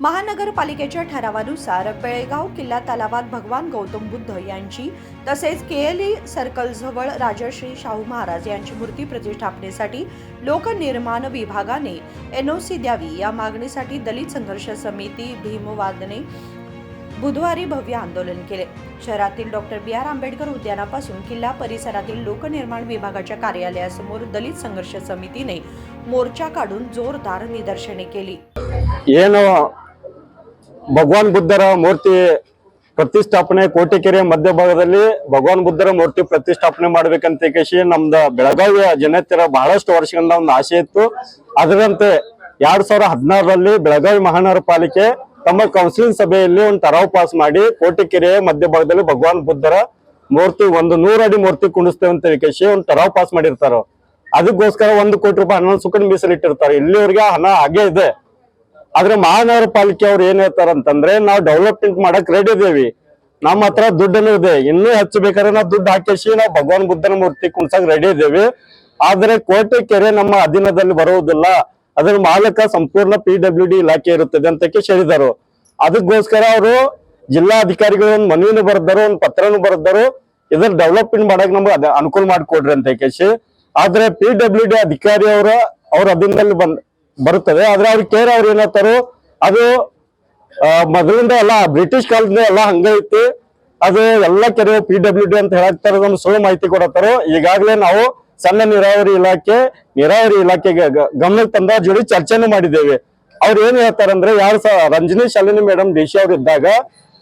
महानगरपालिकेच्या ठरावानुसार बेळगाव किल्ला तलावात भगवान गौतम बुद्ध यांची तसेच केएलई सर्कलजवळ राजश्री शाहू महाराज यांची मूर्ती प्रतिष्ठापनेसाठी लोकनिर्माण विभागाने एनओसी द्यावी या मागणीसाठी दलित संघर्ष समिती भीमवादने बुधवारी भव्य आंदोलन केले। शहरातील डॉक्टर बी.आर. आंबेडकर उद्यानापासून किल्ला परिसरातील लोकनिर्माण विभागाच्या कार्यालयासमोर दलित संघर्ष समितीने मोर्चा काढून जोरदार निदर्शने केली। ಭಗವಾನ್ ಬುದ್ಧರ ಮೂರ್ತಿ ಪ್ರತಿಷ್ಠಾಪನೆ ಕೋಟೆಕೆರೆ ಮಧ್ಯಭಾಗದಲ್ಲಿ ಭಗವಾನ್ ಬುದ್ಧರ ಮೂರ್ತಿ ಪ್ರತಿಷ್ಠಾಪನೆ ಮಾಡಬೇಕಂತ ಕೇಶಿ ನಮ್ದು ಬೆಳಗಾವಿಯ ಜನತೆಯ ಬಹಳಷ್ಟು ವರ್ಷಗಳಿಂದ ಒಂದು ಆಸೆ ಇತ್ತು। ಅದರಂತೆ 2016ರಲ್ಲಿ ಬೆಳಗಾವಿ ಮಹಾನಗರ ಪಾಲಿಕೆ ತಮ್ಮ ಕೌನ್ಸಿಲಿಂಗ್ ಸಭೆಯಲ್ಲಿ ಒಂದು ಠರಾವ್ ಪಾಸ್ ಮಾಡಿ ಕೋಟೆಕೆರೆ ಮಧ್ಯಭಾಗದಲ್ಲಿ ಭಗವಾನ್ ಬುದ್ಧರ ಮೂರ್ತಿ 100 ಅಡಿ ಮೂರ್ತಿ ಕುಣಿಸ್ತೇವೆ ಅಂತ ಕೇಶಿ ಒಂದು ಠರಾವ್ ಪಾಸ್ ಮಾಡಿರ್ತಾರೋ ಅದಕ್ಕೋಸ್ಕರ 1 ಕೋಟಿ ರೂಪಾಯಿ ಹಣ ಸುಕನ್ ಮೀಸಲಿಟ್ಟಿರ್ತಾರೆ। ಇಲ್ಲಿವರೆಗೆ ಹಣ ಹಾಗೆ ಇದೆ। ಆದ್ರೆ ಮಹಾನಗರ ಪಾಲಿಕೆ ಅವ್ರು ಏನ್ ಹೇಳ್ತಾರಂತಂದ್ರೆ ನಾವು ಡೆವಲಪ್ಮೆಂಟ್ ಮಾಡಕ್ ರೆಡಿ ಇದೀವಿ, ನಮ್ಮ ಹತ್ರ ದುಡ್ಡನ್ನು ಇದೆ, ಇನ್ನೂ ಹೆಚ್ಚು ಬೇಕಾದ್ರೆ ನಾವು ದುಡ್ಡು ಹಾಕಿಸಿ ನಾವು ಭಗವಾನ್ ಬುದ್ಧನ ಮೂರ್ತಿ ಕುಣಿಸಕ್ ರೆಡಿ ಇದ್ದೇವೆ। ಆದ್ರೆ ಕೋಟೆಕೆರೆ ನಮ್ಮ ಅಧೀನದಲ್ಲಿ ಬರುವುದಿಲ್ಲ, ಅದರ ಮಾಲಕ ಸಂಪೂರ್ಣ PWD ಇಲಾಖೆ ಇರುತ್ತದೆ ಅಂತ ಹೇಳಿದರು। ಅದಕ್ಕೋಸ್ಕರ ಅವರು ಜಿಲ್ಲಾಧಿಕಾರಿಗಳು ಒಂದು ಮನವಿನೂ ಬರೆದರು, ಒಂದು ಪತ್ರನೂ ಬರೆದರು, ಇದ್ರ ಡೆವಲಪ್ಮೆಂಟ್ ಮಾಡಕ್ ನಮ್ಗೆ ಅನುಕೂಲ ಮಾಡಿಕೊಡ್ರಿ ಅಂತ ಕೇಶಿ। ಆದ್ರೆ PWD ಅಧಿಕಾರಿ ಅವ್ರ ಅಧೀನದಲ್ಲಿ ಬರುತ್ತದೆ। ಆದ್ರೆ ಅವ್ರ ಕೇರ್ ಅವ್ರು ಏನಂತಾರೋ ಅದು ಮೊದಲಿಂದ ಎಲ್ಲ ಬ್ರಿಟಿಷ್ ಕಾಲದಿಂದ ಎಲ್ಲ ಹಂಗೈತಿ, ಅದು ಎಲ್ಲ ಕೆರೆ PWD ಅಂತ ಹೇಳಾಕ್ತಾರ, ನಮ್ಗೆ ಸುಳ್ಳು ಮಾಹಿತಿ ಕೊಡತ್ತಾರೋ। ಈಗಾಗಲೇ ನಾವು ಸಣ್ಣ ನೀರಾವರಿ ಇಲಾಖೆಗೆ ಗಮನಕ್ಕೆ ತಂದ ಜೋಡಿ ಚರ್ಚೆನೂ ಮಾಡಿದ್ದೇವೆ। ಅವ್ರು ಏನ್ ಹೇಳ್ತಾರಂದ್ರೆ ರಂಜನಿ ಶಾಲಿನಿ ಮೇಡಮ್ DC ಅವ್ರು ಇದ್ದಾಗ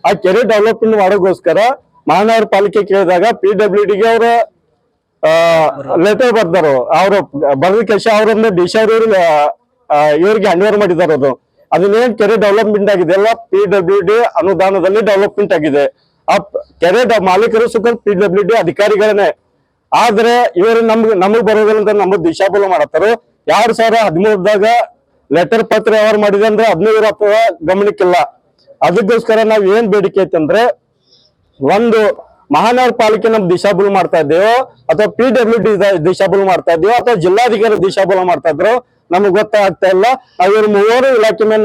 ಆ ಕೆರೆ ಡೆವಲಪ್ಮೆಂಟ್ ಮಾಡೋಗೋಸ್ಕರ ಮಹಾನಗರ ಪಾಲಿಕೆ ಕೇಳಿದಾಗ PWDಗೆ ಅವ್ರ ಲೆಟರ್ ಬರ್ದಾರು, ಅವ್ರು ಬರೆದ ಕೆಲಸ ಅವ್ರನ್ನ DC ಅವ್ರು ಇವ್ರಿಗೆ ಹ್ಯಾಂಡ್ ಓವರ್ ಮಾಡಿದಾರೆ। ಅದನ್ನೇನ್ ಕೆರೆ ಡೆವಲಪ್ಮೆಂಟ್ ಆಗಿದೆ ಎಲ್ಲ PWD ಅನುದಾನದಲ್ಲಿ ಡೆವಲಪ್ಮೆಂಟ್ ಆಗಿದೆ। ಆ ಕೆರೆ ಮಾಲೀಕರು ಸುಖ PWD ಅಧಿಕಾರಿಗಳನ್ನೇ, ಆದ್ರೆ ಇವರು ನಮಗ್ ಬರೋದಿಲ್ಲ ಅಂತ ನಮಗ್ ದಿಶಾಬಲ ಮಾಡತ್ತಾರ। 2013ದಾಗ ಲೆಟರ್ ಪತ್ರ ವ್ಯವಹಾರ ಮಾಡಿದೆ ಅಂದ್ರೆ 15 ಗಮನಕ್ಕಿಲ್ಲ। ಅದಕ್ಕೋಸ್ಕರ ನಾವ್ ಏನ್ ಬೇಡಿಕೆ ಐತಂದ್ರೆ ಒಂದು ಮಹಾನಗರ ಪಾಲಿಕೆ ನಮ್ ದಿಶಾಬಲ ಮಾಡ್ತಾ ಇದ್ದೇವೋ ಅಥವಾ PWD ದಿಶಾಬಲ ಮಾಡ್ತಾ ಇದ್ದೇವೋ ಅಥವಾ ಜಿಲ್ಲಾಧಿಕಾರಿ ದಿಶಾಬಲ ಮಾಡ್ತಾ ಇದ್ರು ನಮಗ್ ಗೊತ್ತಾಗ್ತಾ ಇಲ್ಲ। ಇವ್ರ ಮೂವರು ಇಲಾಖೆ ಮೇಲೆ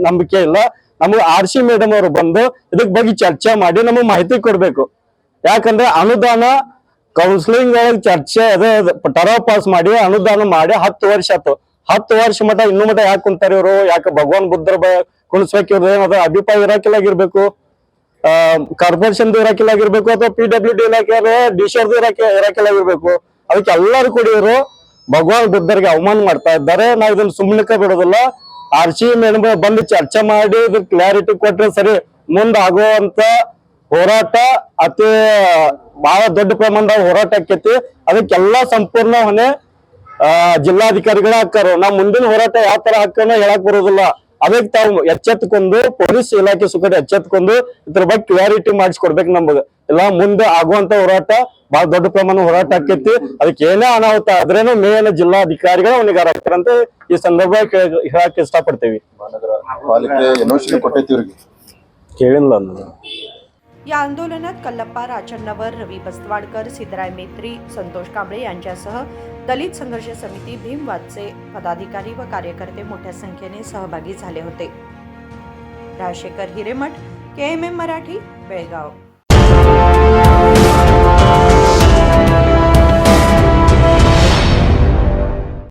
ನಂಬಿಕೆ ಇಲ್ಲ। ನಮ್ಗೆ RC ಮೇಡಮ್ ಅವರು ಬಂದು ಇದಕ್ ಬಗ್ಗೆ ಚರ್ಚೆ ಮಾಡಿ ನಮಗ್ ಮಾಹಿತಿ ಕೊಡ್ಬೇಕು। ಯಾಕಂದ್ರೆ ಅನುದಾನ ಕೌನ್ಸಿಲಿಂಗ್ ಒಳಗೆ ಚರ್ಚೆ ಠರಾವ್ ಪಾಸ್ ಮಾಡಿ ಅನುದಾನ ಮಾಡಿ 10 ವರ್ಷ ಆಯ್ತು। 10 ವರ್ಷ ಮಟ್ಟ ಇನ್ನೂ ಮಟ್ಟ ಯಾಕೆ ಕುಂತಾರ ಇವರು? ಯಾಕೆ ಭಗವಾನ್ ಬುದ್ಧರ ಕುಣಿಸ್ಬೇಕಿರೋದು ಏನದ ಅಭಿಪ್ರಾಯ ಇರಾಕಿಲ್ಲಾಗಿರ್ಬೇಕು, ಕಾರ್ಪೊರೇಷನ್ ಇರಾಕಿಲ್ಲಾಗಿರ್ಬೇಕು ಅಥವಾ PWD ಇಲಾಖೆ DC ಅವ್ರದ್ದು ಇರಾಕಿಲ್ಲಾಗಿರ್ಬೇಕು। ಅದಕ್ಕೆ ಎಲ್ಲರೂ ಕೂಡ ಇವರು ಭಗವಾನ್ ಬುದ್ಧರಿಗೆ ಅವಮಾನ ಮಾಡ್ತಾ ಇದ್ದಾರೆ। ನಾವು ಇದನ್ನ ಸುಮ್ಮನೆ ಬಿಡೋದಿಲ್ಲ। RC ಮೇಡಮ್ ಬಂದು ಚರ್ಚೆ ಮಾಡಿ ಇದ್ರ ಕ್ಲಾರಿಟಿ ಕೊಟ್ರೆ ಸರಿ, ಮುಂದೆ ಆಗುವಂತ ಹೋರಾಟ ಅತಿ ಬಹಳ ದೊಡ್ಡ ಪ್ರಮಾಣದ ಹೋರಾಟ ಆಕೈತಿ। ಅದಕ್ಕೆಲ್ಲ ಸಂಪೂರ್ಣ ಹೊಣೆ ಜಿಲ್ಲಾಧಿಕಾರಿಗಳ ಹಾಕಾರು। ನಾವು ಮುಂದಿನ ಹೋರಾಟ ಯಾವ ತರ ಹಾಕೋಣ ಹೇಳಕ್ ಬರೋದಿಲ್ಲ। ಅದಕ್ಕೆ ತಾವು ಎಚ್ಚೆತ್ಕೊಂಡು ಪೊಲೀಸ್ ಇಲಾಖೆ ಸುಖದ ಎಚ್ಚೆತ್ಕೊಂಡು ಇದ್ರ ಬಗ್ಗೆ ಕ್ಲಾರಿಟಿ ಮಾಡಿಸ್ಕೊಡ್ಬೇಕು ನಮ್ಗೆ। ಇಲ್ಲ ಮುಂದೆ ಆಗುವಂತ ಹೋರಾಟ ಬಹಳ ದೊಡ್ಡ ಪ್ರಮಾಣ ಹೋರಾಟ ಆಕೈತಿ। ಅದಕ್ಕೆ ಏನೇ ಅನಾಹುತ ಆದ್ರೇನು ಮೇನ್ ಜಿಲ್ಲಾಧಿಕಾರಿಗಳು ಹೊಣೆಗಾರ ಆಗ್ತಾರಂತ ಈ ಸಂದರ್ಭ ಹೇಳಕ್ ಇಷ್ಟಪಡ್ತೀವಿ। ಕೇಳಿಲ್ಲ ನಾನು। या आंदोलनात कल्लप्पा राचन्नवर, रवी बस्तवाडकर, सिद्धराय मेत्री, संतोष कांबळे यांच्यासह दलित संघर्ष समिती भीमवादचे पदाधिकारी व कार्यकर्ते मोठ्या संख्येने सहभागी झाले होते। राजशेखर हिरेमठ, KMM मराठी, बेळगाव।